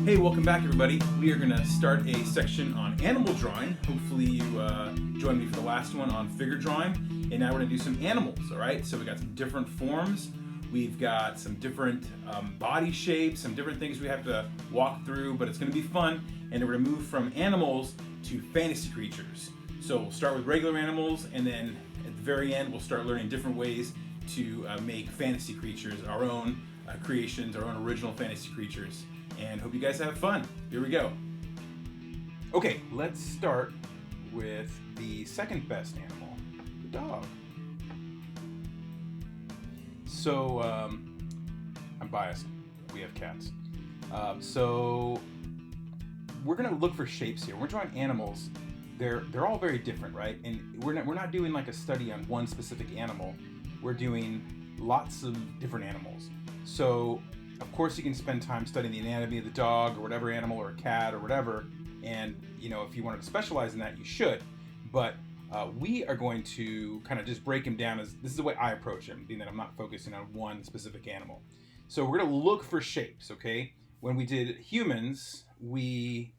Hey, welcome back everybody. We are going to start a section on animal drawing. Hopefully you joined me for the last one on figure drawing. And now we're going to do some animals, alright? So we got some different forms. We've got some different body shapes, some different things we have to walk through, but it's going to be fun. And we're going to move from animals to fantasy creatures. So we'll start with regular animals, and then at the very end we'll start learning different ways to make fantasy creatures, our own creations, our own original fantasy creatures. And hope you guys have fun. Here we go. Okay, let's start with the second best animal, the dog. So, I'm biased. We have cats. So, we're gonna look for shapes here. We're drawing animals. They're all very different, right? And we're not doing like a study on one specific animal. We're doing lots of different animals. So, of course, you can spend time studying the anatomy of the dog or whatever animal, or a cat or whatever, and if you wanted to specialize in that, you should. But we are going to kind of just break him down as this is the way I approach him, being that I'm not focusing on one specific animal. So we're going to look for shapes, okay? When we did humans, we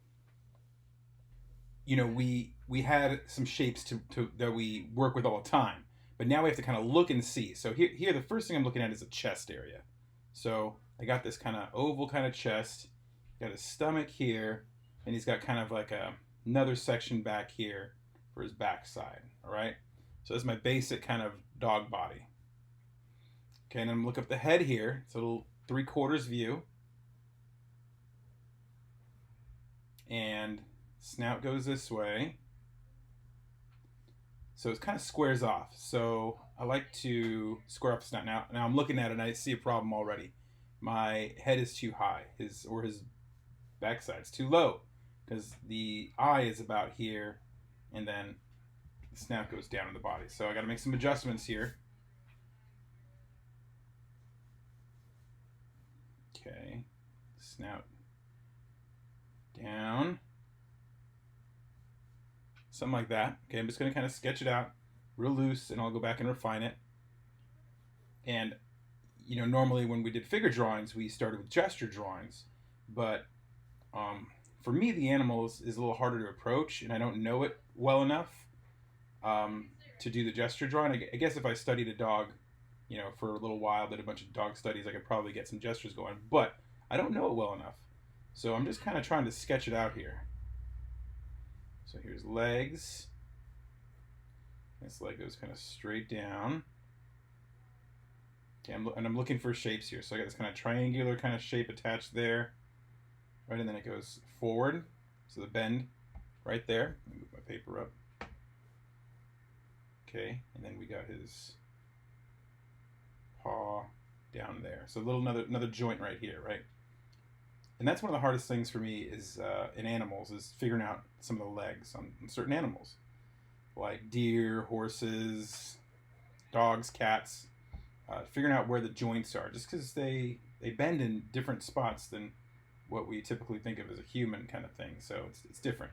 had some shapes to that we work with all the time, but now we have to kind of look and see. So here the first thing I'm looking at is a chest area. So I got this kind of oval kind of chest, got his stomach here, and he's got kind of like another section back here for his backside, all right? So this is my basic kind of dog body. Okay, and then look up the head here. It's a little 3/4 view. And snout goes this way. So it kind of squares off. So I like to square off the snout. Now I'm looking at it and I see a problem already. My head is too high, his backside's too low, because the eye is about here, and then the snout goes down in the body. So I got to make some adjustments here. Okay, snout down, something like that. Okay, I'm just going to kind of sketch it out real loose, and I'll go back and refine it. And normally when we did figure drawings, we started with gesture drawings, but for me, the animals is a little harder to approach, and I don't know it well enough to do the gesture drawing. I guess if I studied a dog, for a little while, did a bunch of dog studies, I could probably get some gestures going, but I don't know it well enough. So I'm just kind of trying to sketch it out here. So here's legs. This leg goes kind of straight down. Okay, I'm looking for shapes here. So I got this kind of triangular kind of shape attached there. Right, and then it goes forward. So the bend right there. Let me move my paper up. Okay, and then we got his paw down there. So another joint right here, right? And that's one of the hardest things for me is in animals, is figuring out some of the legs on certain animals. Like deer, horses, dogs, cats. Figuring out where the joints are, just because they bend in different spots than what we typically think of as a human kind of thing. So it's different.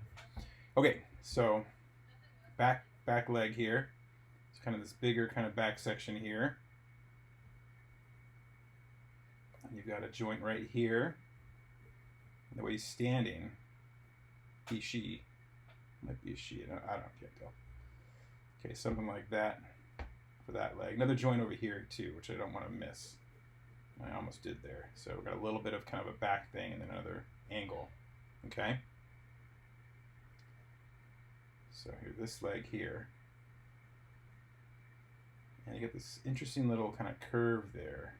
Okay, so back leg here. It's kind of this bigger kind of back section here. And you've got a joint right here. And the way he's standing, she, might be a she, I can't tell. Okay, something like that for that leg. Another joint over here too, which I don't want to miss. I almost did there. So we've got a little bit of kind of a back thing and then another angle. Okay. So here's this leg here. And you get this interesting little kind of curve there.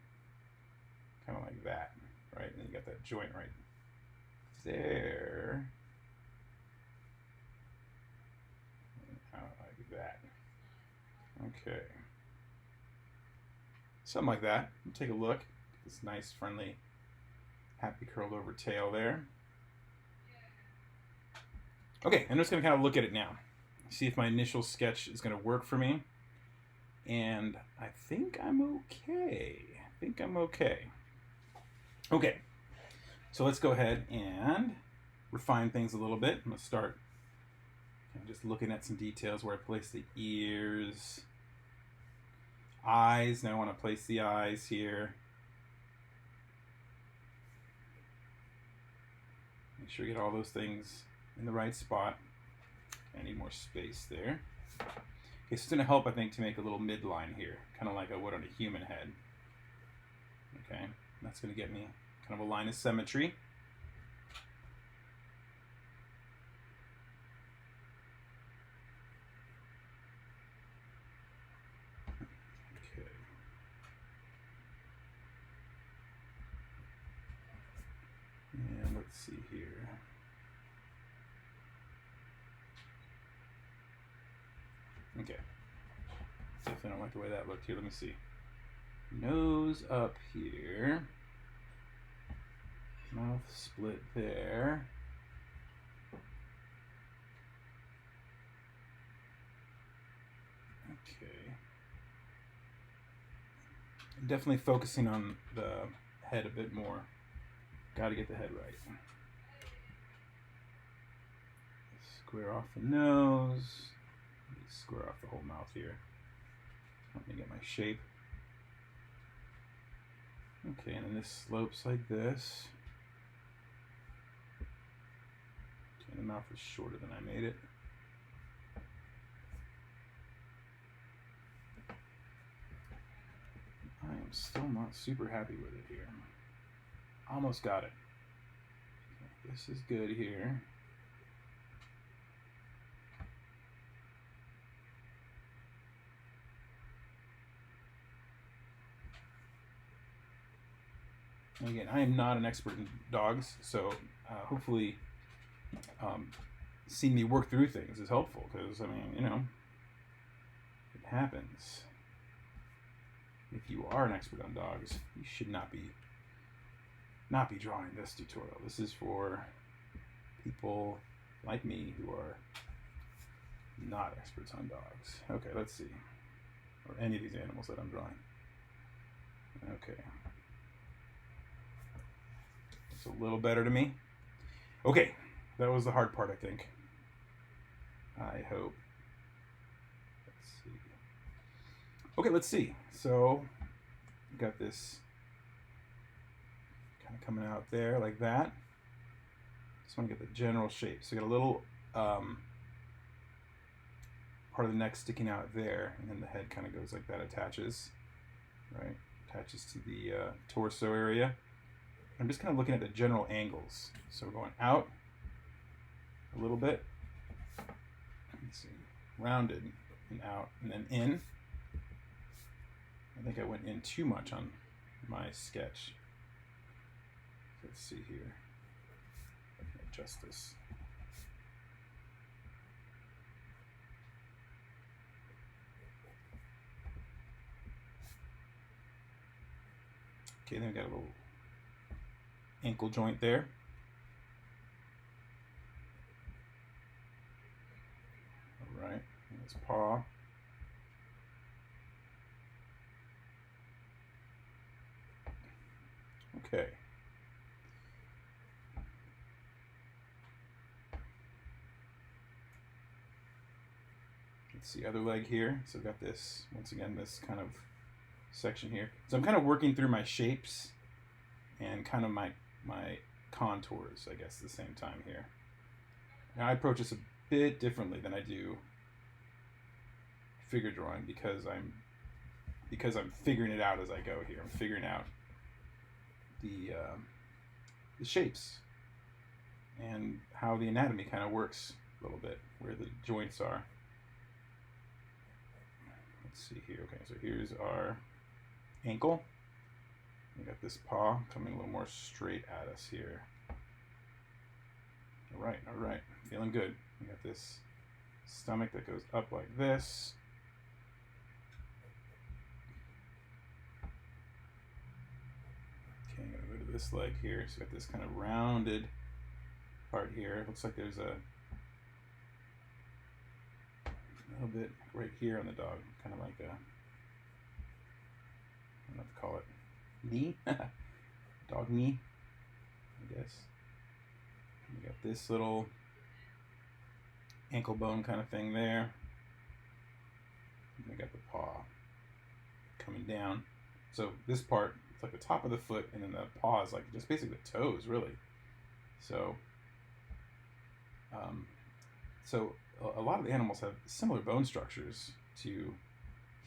Kind of like that, right? And then you got that joint right there. And out like that. Okay. Something like that. Take a look. This nice, friendly, happy curled over tail there. Okay, I'm just going to kind of look at it now. See if my initial sketch is going to work for me. And I think I'm okay. Okay, so let's go ahead and refine things a little bit. I'm going to start kind of just looking at some details where I place the ears. eyes. Now I want to place the eyes here. Make sure you get all those things in the right spot. I need more space there. Okay, so it's going to help, I think, to make a little midline here, kind of like I would on a human head. Okay, that's going to get me kind of a line of symmetry. Okay. And let's see here. Okay. Definitely don't like the way that looked here. Let me see. Nose up here. Mouth split there. Okay. I'm definitely focusing on the head a bit more. Got to get the head right. Square off the nose. Square off the whole mouth here. Let me get my shape. Okay, and then this slopes like this. Okay, the mouth is shorter than I made it. I am still not super happy with it here. Almost got it. Okay, this is good here. Again, I am not an expert in dogs, so hopefully seeing me work through things is helpful, because, I mean, you know, it happens. If you are an expert on dogs, you should not be drawing this tutorial. This is for people like me who are not experts on dogs. Okay, let's see. Or any of these animals that I'm drawing. Okay. It's a little better to me. Okay, that was the hard part, I think. I hope. Let's see. Okay, let's see. So, got this kind of coming out there like that. Just want to get the general shape. So, got a little part of the neck sticking out there, and then the head kind of goes like that, attaches, right? Attaches to the torso area. I'm just kind of looking at the general angles. So we're going out a little bit. Let's see, rounded and out and then in. I think I went in too much on my sketch. Let's see here. I can adjust this. Okay, then we got a little ankle joint there. All right, and his paw. Okay. Let's see, other leg here. So I've got this, once again, this kind of section here. So I'm kind of working through my shapes and kind of my contours, I guess, at the same time here. Now I approach this a bit differently than I do figure drawing because I'm figuring it out as I go here. I'm figuring out the shapes and how the anatomy kind of works a little bit, where the joints are. Let's see here. Okay, so here's our ankle. We got this paw coming a little more straight at us here. All right, feeling good. We got this stomach that goes up like this. Okay, I'm gonna go to this leg here. So we got this kind of rounded part here. Looks like there's a little bit right here on the dog, kind of like a, I don't know what to call it, knee? Dog knee, I guess. We got this little ankle bone kind of thing there. And we got the paw coming down. So this part, it's like the top of the foot, and then the paw is like just basically the toes, really. So, so a lot of the animals have similar bone structures to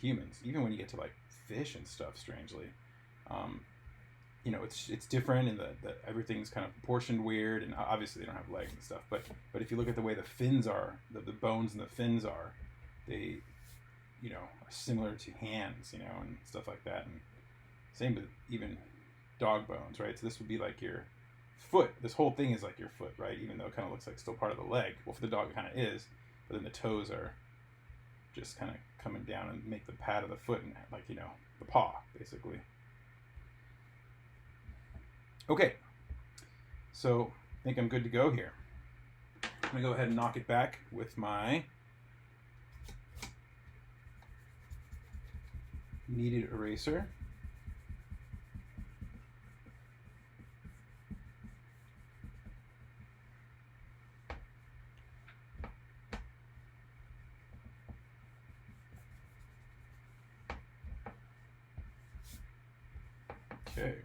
humans, even when you get to like fish and stuff, strangely. You know, it's different in that everything's kind of proportioned weird, and obviously they don't have legs and stuff. But if you look at the way the fins are, the bones and the fins are, they, you know, are similar to hands, you know, and stuff like that. And same with even dog bones, right? So this would be like your foot. This whole thing is like your foot, right? Even though it kind of looks like still part of the leg. Well, for the dog it kind of is, but then the toes are just kind of coming down and make the pad of the foot and like, you know, the paw, basically. Okay, so I think I'm good to go here. I'm gonna go ahead and knock it back with my kneaded eraser. Okay.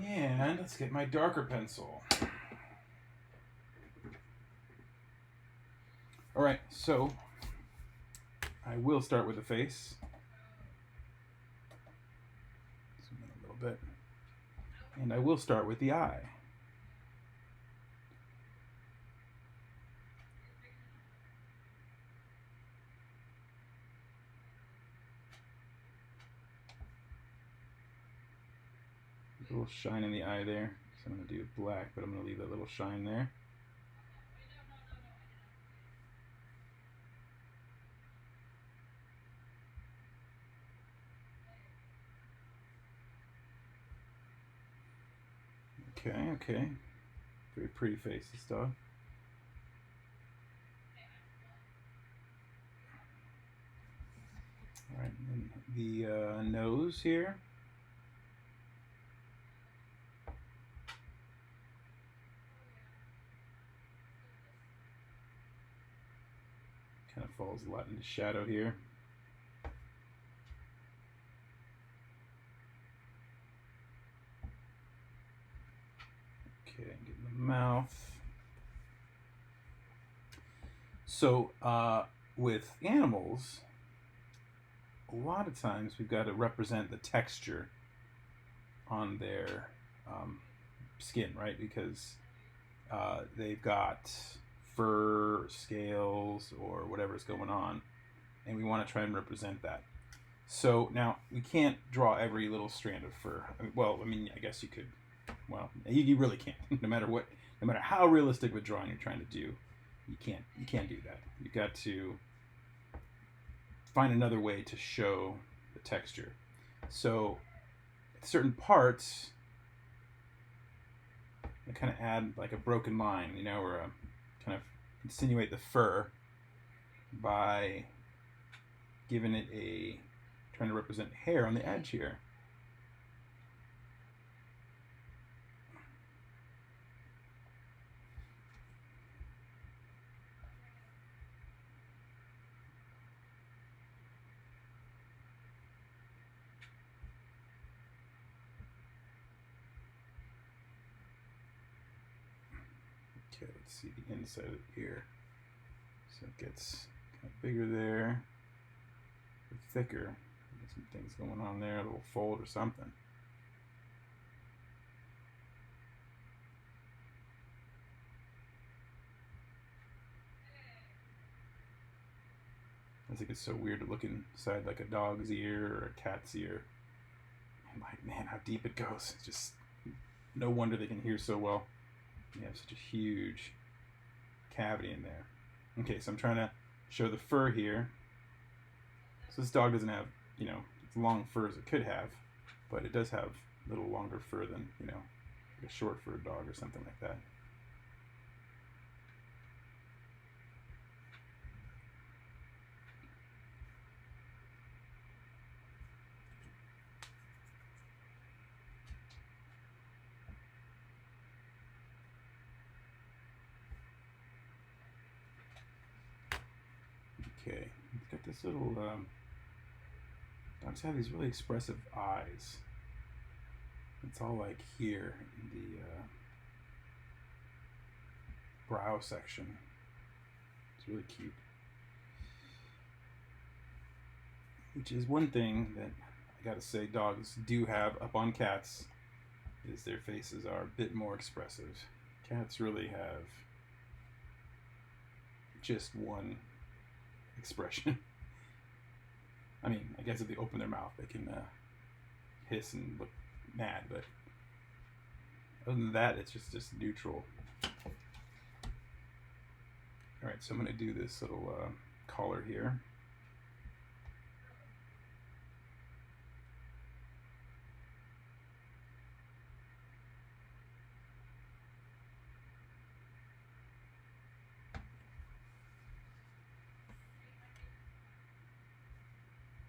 And let's get my darker pencil. All right, so I will start with the face. Zoom in a little bit. And I will start with the eye. A little shine in the eye there. So I'm going to do black, but I'm going to leave that little shine there. Okay. Very pretty face, this dog. All right, and the nose here. Kind of falls a lot into shadow here. Okay, getting the mouth. So with animals, a lot of times we've got to represent the texture on their skin, right? Because they've got fur, scales, or whatever's going on, and we want to try and represent that. So now we can't draw every little strand of fur. I mean, I guess you could. Well, you really can't. No matter how realistic of a drawing you're trying to do, you can't do that. You've got to find another way to show the texture. So certain parts, I kind of add like a broken line, you know, or kind of insinuate the fur by giving it trying to represent hair on the edge here. Okay, let's see the inside of the ear. So it gets kind of bigger there, thicker. There's some things going on there, a little fold or something. I think it's so weird to look inside like a dog's ear or a cat's ear. I'm like, man, how deep it goes. It's just no wonder they can hear so well. You have such a huge cavity in there. Okay, so I'm trying to show the fur here. So this dog doesn't have, you know, as long fur as it could have, but it does have a little longer fur than, you know, like a short furred dog or something like that. Okay, let's get this This little dogs have these really expressive eyes. It's all like here in the brow section. It's really cute. Which is one thing that I gotta say dogs do have up on cats, is their faces are a bit more expressive. Cats really have just one expression. I mean, I guess if they open their mouth, they can hiss and look mad, but other than that, it's just neutral. All right, so I'm gonna do this little collar here.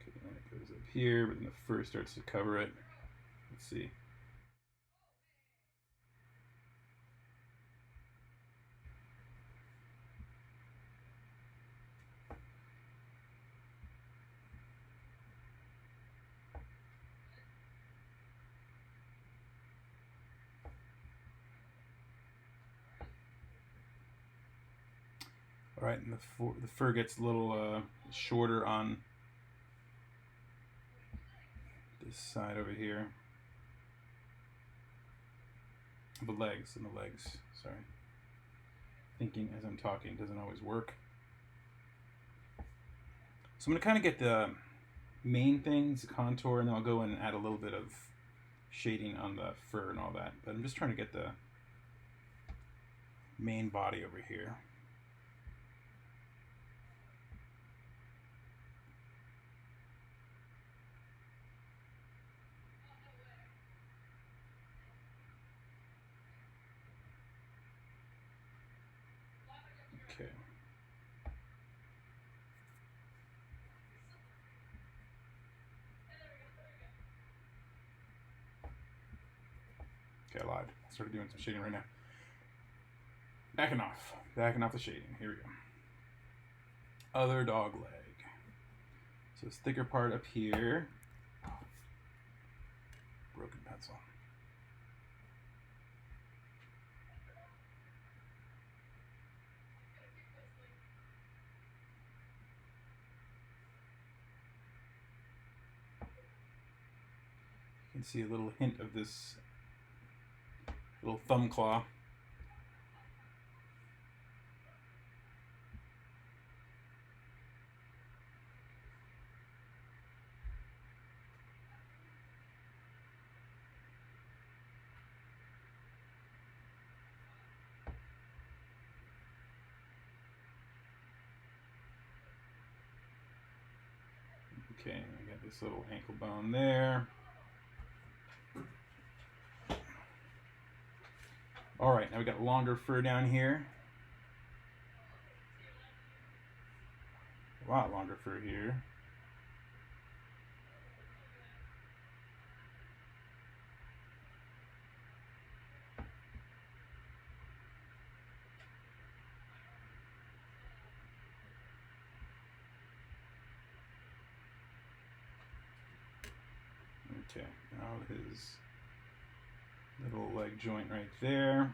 Okay, and it goes up here, but then the fur starts to cover it. Let's see. All right, and the fur gets a little shorter on this side over here. The legs, sorry. Thinking as I'm talking doesn't always work. So I'm gonna kind of get the main things, the contour, and then I'll go in and add a little bit of shading on the fur and all that. But I'm just trying to get the main body over here. Okay. Okay, I lied. I started doing some shading right now. Backing off the shading. Here we go. Other dog leg. So this thicker part up here. Broken pencil. You can see a little hint of this little thumb claw. Okay, I got this little ankle bone there. All right, now we got longer fur down here. A lot longer fur here. Okay, now his little leg joint right there.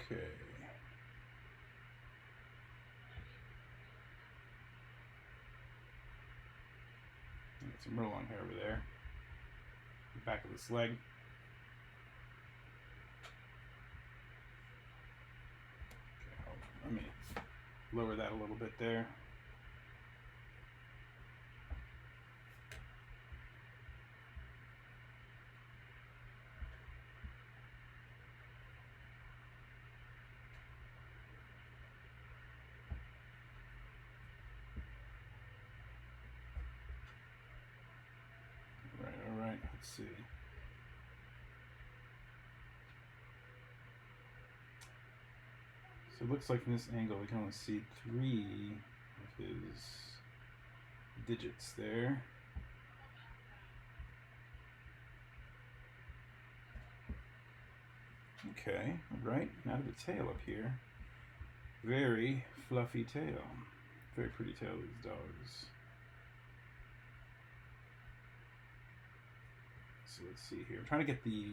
Okay. Got some real long hair over there. The back of this leg. Okay, let me lower that a little bit there. All right, let's see. So it looks like from this angle we can only see 3 of his digits there. Okay, right, now to the tail up here. Very fluffy tail. Very pretty tail of these dogs. So let's see here. I'm trying to get the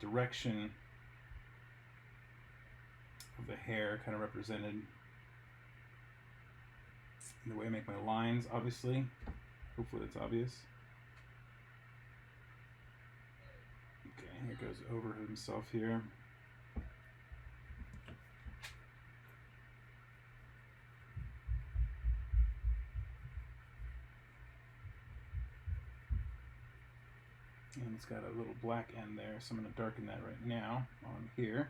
direction of the hair kind of represented in the way I make my lines, obviously. Hopefully that's obvious. Okay, here goes over himself here. And it's got a little black end there, so I'm going to darken that right now on here.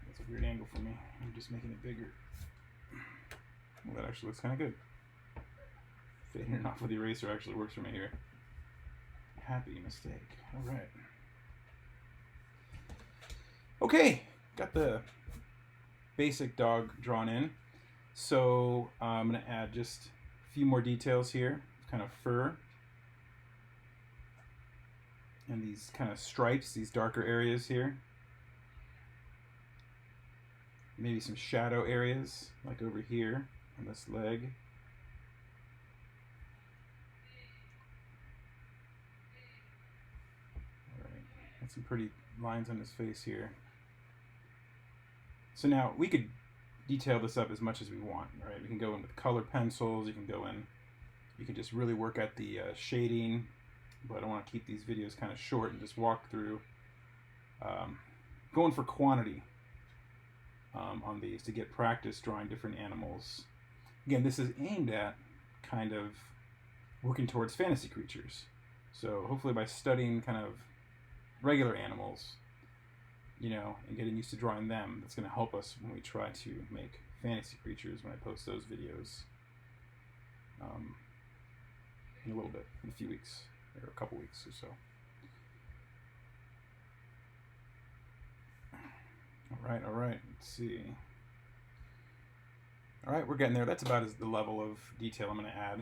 That's a weird angle for me. I'm just making it bigger. Well, that actually looks kind of good. Fading it off with the eraser actually works for me here. Happy mistake. All right. Okay, got the basic dog drawn in. So I'm going to add just a few more details here, kind of fur, and these kind of stripes, these darker areas here. Maybe some shadow areas, like over here on this leg. All right, got some pretty lines on his face here. So now we could detail this up as much as we want, right? We can go in with colored pencils, you can just really work at the shading, but I want to keep these videos kind of short and just walk through going for quantity on these to get practice drawing different animals. Again, this is aimed at kind of working towards fantasy creatures. So hopefully by studying kind of regular animals, you know, and getting used to drawing them, that's going to help us when we try to make fantasy creatures when I post those videos in a little bit, in a few weeks, or a couple weeks or so. All right, let's see. All right, we're getting there. That's about the level of detail I'm going to add.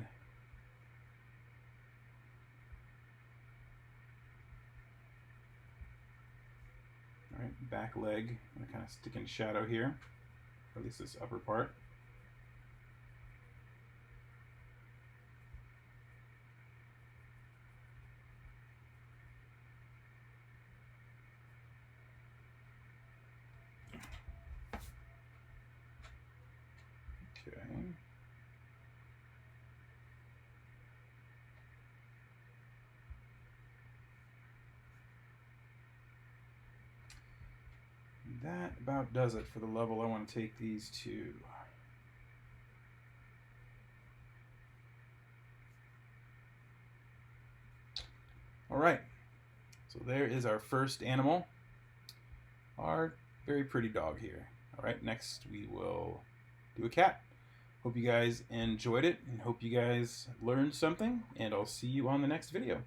All right, back leg, I'm gonna kind of stick in shadow here, or at least this upper part. Okay. That about does it for the level I want to take these to. All right, so there is our first animal, our very pretty dog here. All right, next we will do a cat. Hope you guys enjoyed it and hope you guys learned something, and I'll see you on the next video.